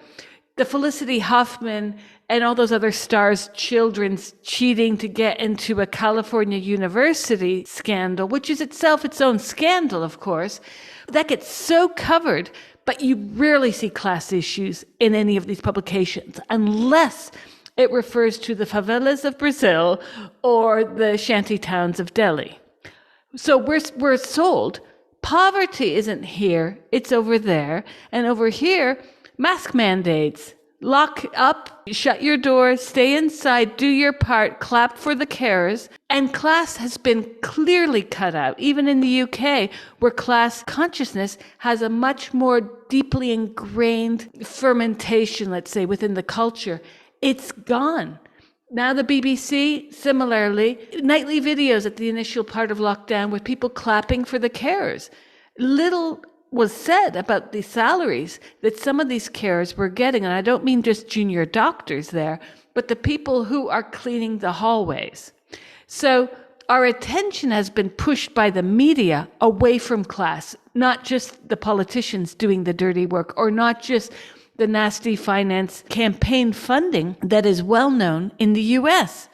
the Felicity Huffman and all those other stars' children's cheating to get into a California university scandal, which is itself its own scandal, of course. That gets so covered. But you rarely see class issues in any of these publications unless it refers to the favelas of Brazil or the shanty towns of Delhi. So we're sold poverty isn't here, it's over there. And over here, mask mandates. Lock up, shut your doors, stay inside, do your part, clap for the carers. And class has been clearly cut out, even in the UK, where class consciousness has a much more deeply ingrained fermentation, let's say, within the culture. It's gone. Now the BBC, similarly, nightly videos at the initial part of lockdown with people clapping for the carers. Little was said about the salaries that some of these carers were getting. And I don't mean just junior doctors there, but the people who are cleaning the hallways. So our attention has been pushed by the media away from class, not just the politicians doing the dirty work, or not just the nasty finance campaign funding that is well known in the US.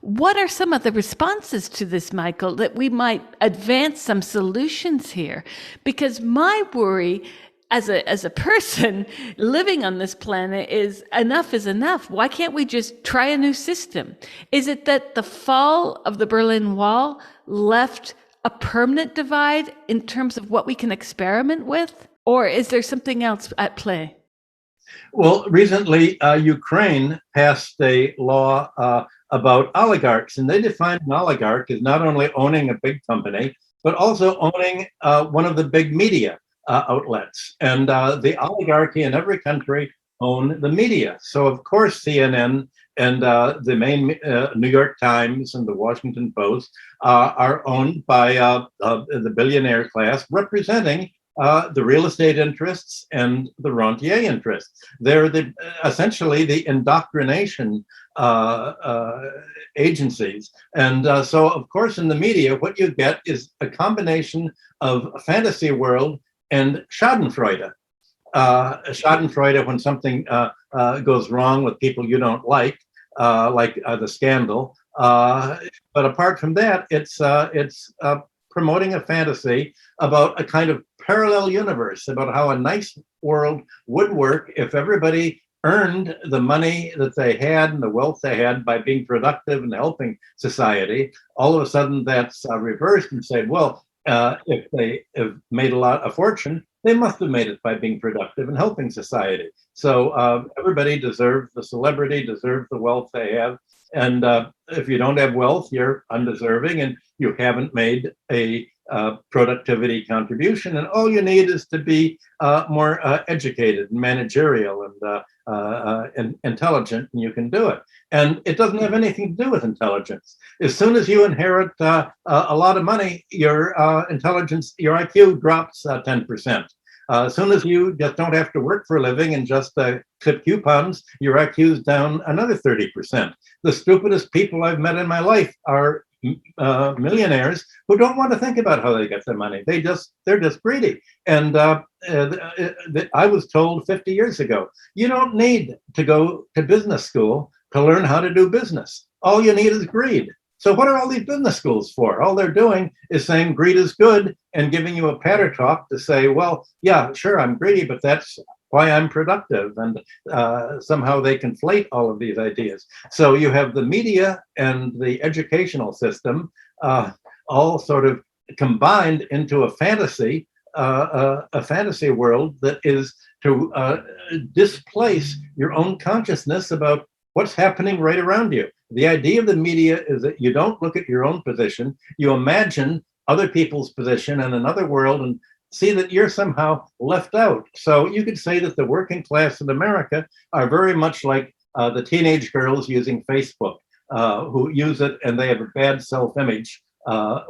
What are some of the responses to this, Michael, that we might advance some solutions here? Because my worry as a person living on this planet is enough is enough. Why can't we just try a new system? Is it that the fall of the Berlin Wall left a permanent divide in terms of what we can experiment with? Or is there something else at play? Well, recently, Ukraine passed a law about oligarchs, and they define an oligarch as not only owning a big company, but also owning one of the big media outlets. And the oligarchy in every country own the media. So, of course, CNN and the main New York Times and the Washington Post are owned by the billionaire class, representing the real estate interests and the rentier interests. They're essentially the indoctrination agencies. And so, of course, in the media, what you get is a combination of a fantasy world and Schadenfreude. Schadenfreude when something goes wrong with people you don't like the scandal. But apart from that, it's promoting a fantasy about a kind of parallel universe, about how a nice world would work if everybody earned the money that they had and the wealth they had by being productive and helping society. All of a sudden, that's reversed and said, well, if they have made a fortune, they must have made it by being productive and helping society. So everybody deserves the celebrity, deserves the wealth they have. And if you don't have wealth, you're undeserving and you haven't made a productivity contribution. And all you need is to be more educated and managerial and intelligent, and you can do it. And it doesn't have anything to do with intelligence. As soon as you inherit a lot of money, your intelligence, your IQ drops 10%. As soon as you just don't have to work for a living and just clip coupons, your IQ is down another 30%. The stupidest people I've met in my life are millionaires who don't want to think about how they get their money. They're just greedy. And I was told 50 years ago, you don't need to go to business school to learn how to do business. All you need is greed. So what are all these business schools for? All they're doing is saying greed is good and giving you a patter talk to say, well, yeah, sure, I'm greedy, but that's why I'm productive. And somehow they conflate all of these ideas. So you have the media and the educational system all sort of combined into a fantasy world that is to displace your own consciousness about what's happening right around you. The idea of the media is that you don't look at your own position, you imagine other people's position in another world and see that you're somehow left out. So you could say that the working class in America are very much like the teenage girls using Facebook, who use it and they have a bad self-image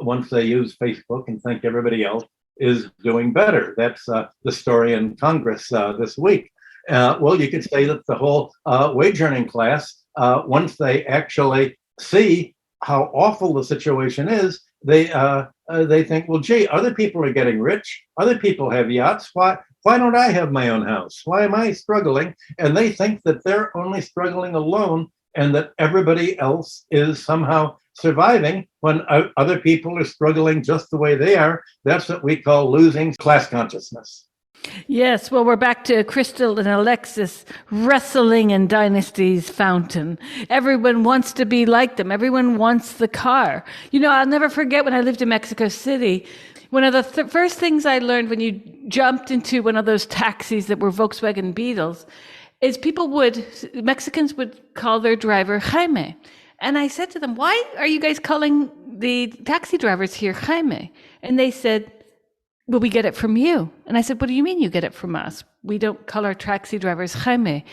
once they use Facebook and think everybody else is doing better. That's the story in Congress this week. Well, you could say that the whole wage earning class, once they actually see how awful the situation is, they think, well, gee, other people are getting rich. Other people have yachts. Why don't I have my own house? Why am I struggling? And they think that they're only struggling alone and that everybody else is somehow surviving when other people are struggling just the way they are. That's what we call losing class consciousness. Yes, well, we're back to Crystal and Alexis wrestling in Dynasty's fountain. Everyone wants to be like them. Everyone wants the car. You know, I'll never forget when I lived in Mexico City, one of the first things I learned when you jumped into one of those taxis that were Volkswagen Beetles is Mexicans would call their driver Jaime. And I said to them, why are you guys calling the taxi drivers here Jaime? And they said, well, we get it from you. And I said, what do you mean you get it from us? We don't call our taxi drivers Jaime.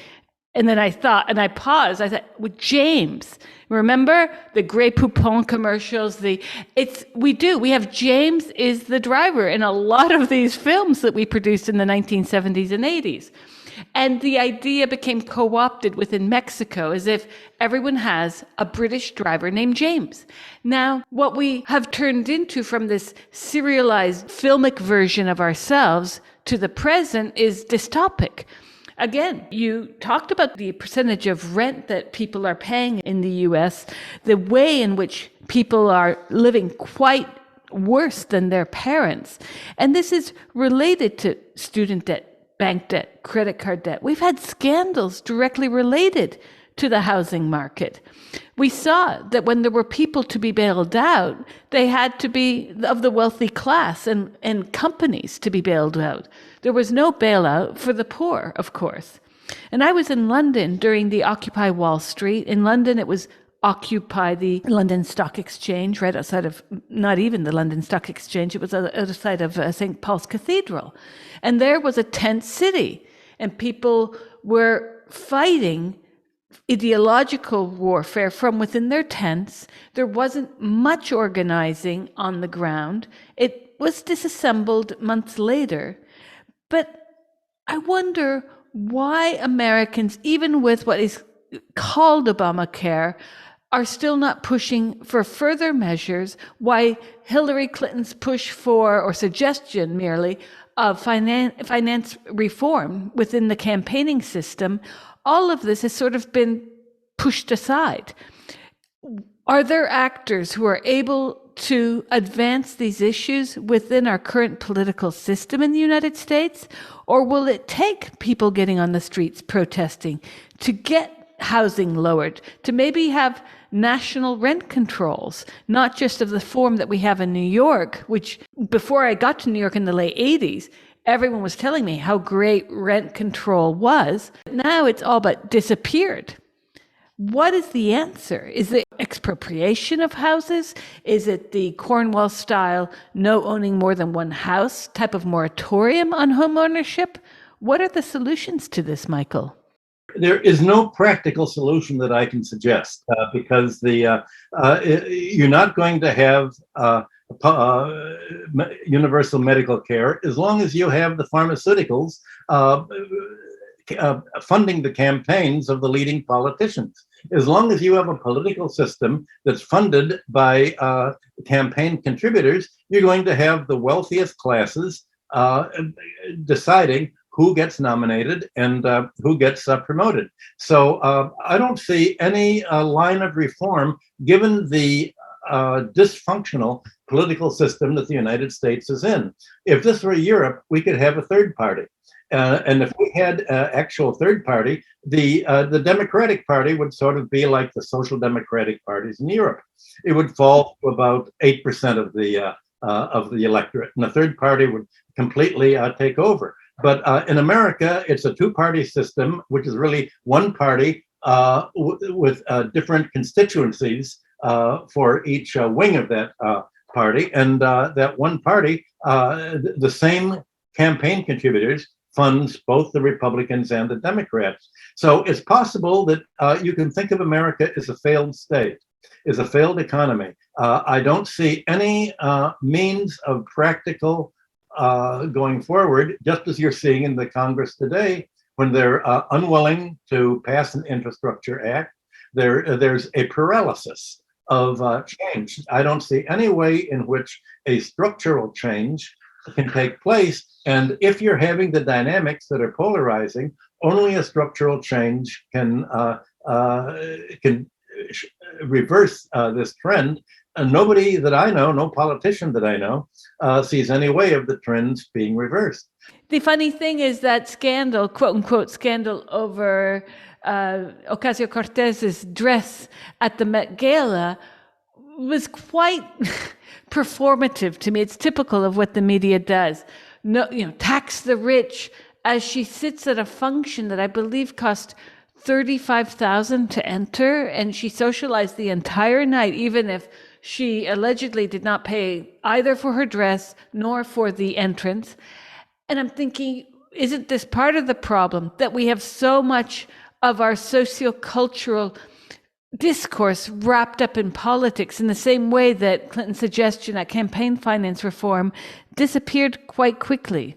And then I thought, and I paused, I thought, with James, remember the Grey Poupon commercials? We have James is the driver in a lot of these films that we produced in the 1970s and 80s. And the idea became co-opted within Mexico as if everyone has a British driver named James. Now, what we have turned into from this serialized filmic version of ourselves to the present is dystopic. Again, you talked about the percentage of rent that people are paying in the US, the way in which people are living quite worse than their parents. And this is related to student debt, bank debt, credit card debt. We've had scandals directly related to the housing market. We saw that when there were people to be bailed out, they had to be of the wealthy class and companies to be bailed out. There was no bailout for the poor, of course. And I was in London during the Occupy Wall Street. In London, it was Occupy the London Stock Exchange, right outside of, not even the London Stock Exchange, it was outside of St. Paul's Cathedral. And there was a tent city, and people were fighting ideological warfare from within their tents. There wasn't much organizing on the ground. It was disassembled months later. But I wonder why Americans, even with what is called Obamacare, are still not pushing for further measures, why Hillary Clinton's push for, or suggestion merely, of finance reform within the campaigning system, all of this has sort of been pushed aside. Are there actors who are able to advance these issues within our current political system in the United States? Or will it take people getting on the streets protesting to get housing lowered, to maybe have national rent controls, not just of the form that we have in New York, which before I got to New York in the late 80s, everyone was telling me how great rent control was. Now it's all but disappeared. What is the answer? Is it expropriation of houses? Is it the Cornwall style no owning more than one house type of moratorium on home ownership? What are the solutions to this, Michael? There is no practical solution that I can suggest because you're not going to have universal medical care as long as you have the pharmaceuticals funding the campaigns of the leading politicians. As long as you have a political system that's funded by campaign contributors, you're going to have the wealthiest classes deciding who gets nominated and who gets promoted. So I don't see any line of reform given the dysfunctional political system that the United States is in. If this were Europe, we could have a third party. And if we had actual third party, the Democratic Party would sort of be like the social democratic parties in Europe. It would fall to about 8% of the electorate, and the third party would completely take over. But in America, it's a two-party system, which is really one party with different constituencies for each wing of that party. And that one party, the same campaign contributors, funds both the Republicans and the Democrats. So it's possible that you can think of America as a failed state, as a failed economy. I don't see any means of practical going forward, just as you're seeing in the Congress today, when they're unwilling to pass an infrastructure act, there's a paralysis of change. I don't see any way in which a structural change can take place. And if you're having the dynamics that are polarizing, only a structural change can reverse this trend. And nobody that I know, no politician that I know, sees any way of the trends being reversed. The funny thing is that scandal, quote unquote scandal, over Ocasio-Cortez's dress at the Met Gala was quite performative to me. It's typical of what the media does. No, tax the rich, as she sits at a function that I believe cost $35,000 to enter, and she socialized the entire night, even if she allegedly did not pay either for her dress nor for the entrance. And I'm thinking, isn't this part of the problem, that we have so much of our sociocultural discourse wrapped up in politics, in the same way that Clinton's suggestion at campaign finance reform disappeared quite quickly?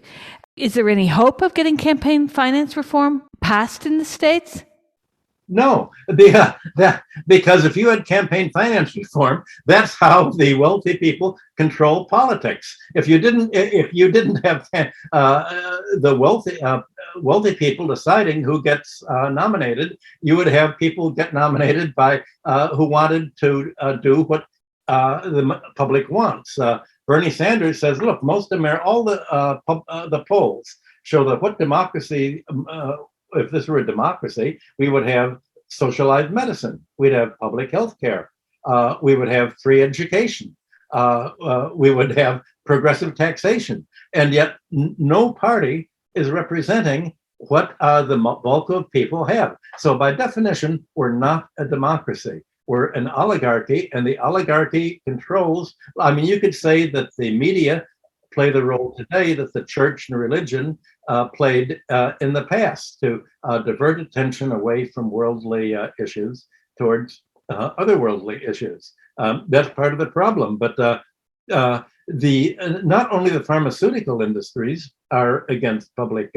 Is there any hope of getting campaign finance reform passed in the States? No, because if you had campaign finance reform, that's how the wealthy people control politics. If you didn't have the wealthy people deciding who gets nominated, you would have people get nominated by who wanted to do what the public wants. Bernie Sanders says, "Look, all the polls show that what democracy." If this were a democracy, we would have socialized medicine. We'd have public health care. We would have free education. We would have progressive taxation. And yet no party is representing what the bulk of people have. So by definition, we're not a democracy. We're an oligarchy, and the oligarchy controls. I mean, you could say that the media play the role today that the church and religion played in the past to divert attention away from worldly issues towards other worldly issues. That's part of the problem. But not only the pharmaceutical industries are against public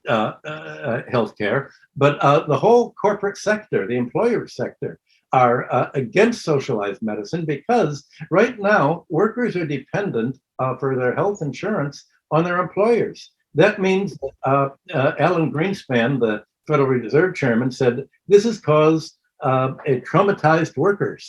healthcare, but the whole corporate sector, the employer sector, are against socialized medicine because right now workers are dependent for their health insurance on their employers. That means Alan Greenspan, the Federal Reserve Chairman, said this has caused a traumatized worker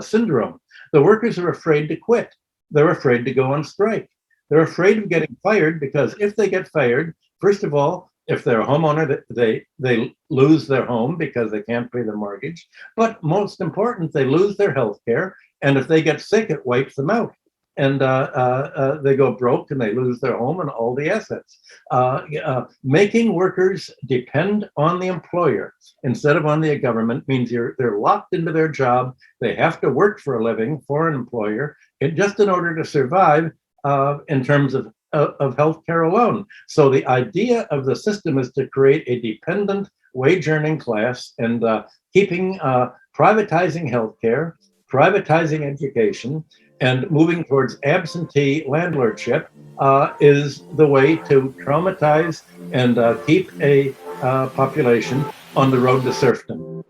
syndrome. The workers are afraid to quit. They're afraid to go on strike. They're afraid of getting fired because if they get fired, first of all, if they're a homeowner, they lose their home because they can't pay the mortgage. But most important, they lose their health care. And if they get sick, it wipes them out. And they go broke and they lose their home and all the assets. Making workers depend on the employer instead of on the government means they're locked into their job. They have to work for a living for an employer just in order to survive in terms of healthcare alone. So the idea of the system is to create a dependent wage earning class and keeping privatizing healthcare, privatizing education, and moving towards absentee landlordship is the way to traumatize and keep a population on the road to serfdom.